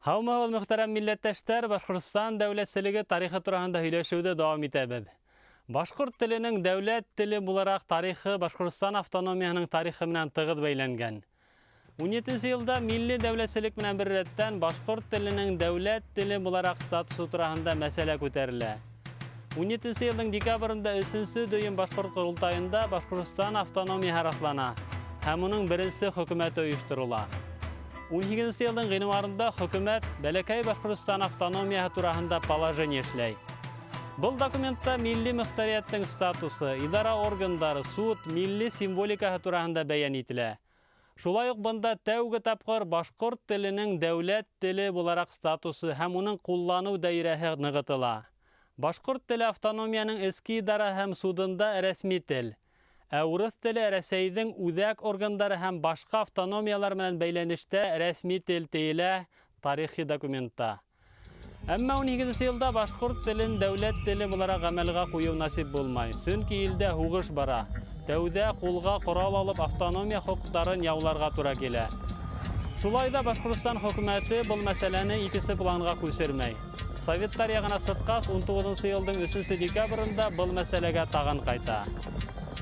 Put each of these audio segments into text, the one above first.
Һаумыгыз мөхтәрәм милләттәштәр, Башкортстан дәүләтселеге тарихы турында һөйләшүдә дәвам итәбез. Башкорт теленең дәүләт теле буларак тарихы Башкортстан автономиясының тарихы менән тыгыз бәйләнгән. 17 елда милли дәүләтселек менән бер рәттән башкорт теленең дәүләт теле буларак статусы турында мәсьәлә күтәрелә. 17 елның декабрында 3-нче дөйем башкорт курултайында Башкортстан автономиясы раслана һәм уның беренче хөкүмәте оештырыла. 12 елның гыйнварында хөкүмәт Бәләкәй Башкортстан автономиясы турында положение эшләй. Бұл документта милли мөхтәрияттың статусы, идара органдары, суд, милли символикасы турында бәян ителә. Шулай ук бында тәүге тапкыр башкорт теленең дәүләт теле буларак статусы һәм уның куллану даирәсе ныгытыла. Башкорт теле автономияның эске идара һәм судында рәсми тел. Ә урыс теле Рәсәйнең үзәк органдары һәм башка автономиялар менән бәйләнештә рәсми тел тиелә тарихи документта. Әмма 12 елда башкорт телен дәүләт теле буларак гамәлгә кую насип булмай. Чөнки илдә хугыш бара. Тәүдә кулга корал алып автономия хокукларын яуларга туры килә. Шулай да Башкортстан хөкүмәте бұл мәсьәләне икенче планга күчермәй. Советтар ягына сыткас 19 елның 3 декабрында бұл мәсьәләгә тагын кайта.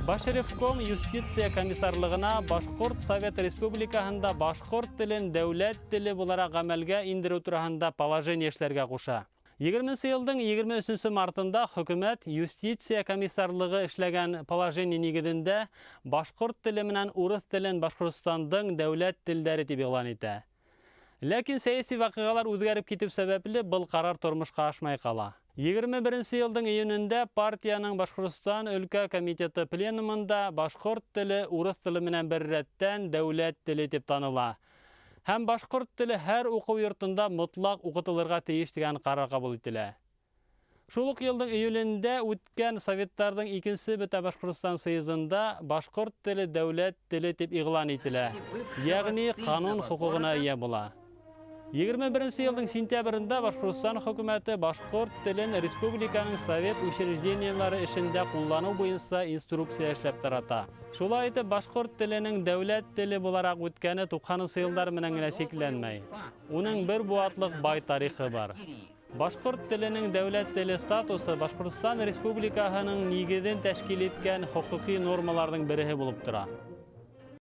Башревком юстиция комиссарлыгына Башкорт Совет Республикасында башкорт телен дәүләт теле буларак гамәлгә индерү турында положение эшләргә куша. 20 елның 23 мартында хөкүмәт юстиция комиссарлыгы эшләгән положение нигезендә башкорт теле менән урыс телен Башкортстандың дәүләт телләре дип игълан итә. Ләкин сәяси вакыйгалар үзгәреп китү сәбәпле был карар тормышка ашмай кала. 21 елның июнендә партияның Башкортстан өлкә комитеты пленумында башкорт теле урыс теле менән бер рәттән дәүләт теле дип таныла. Һәм башкорт теле һәр уку йортында мотлак укытылырга тиеш дигән карар кабул ителә. Шул ук елның июлендә үткән Советтарның икенче бөтә Башкортстан съездында башкорт теле дәүләт теле дип игълан ителә, ягъни канун хукугына ия була. 21 елның сентябрында Башкортстан хөкүмәте башкорт телен республиканың совет учреждениялары эшендә куллану буенча инструкция эшләп тарата. Шулай итеп башкорт теленең дәүләт теле буларак үткәне 90 еллар менән генә чикләнмәй. Уның бер буатлык бай тарихы бар. Башкорт теленең дәүләт теле статусы Башкортстан республикасының нигезен тәшкил иткән хокукый нормаларның береһе булып тора.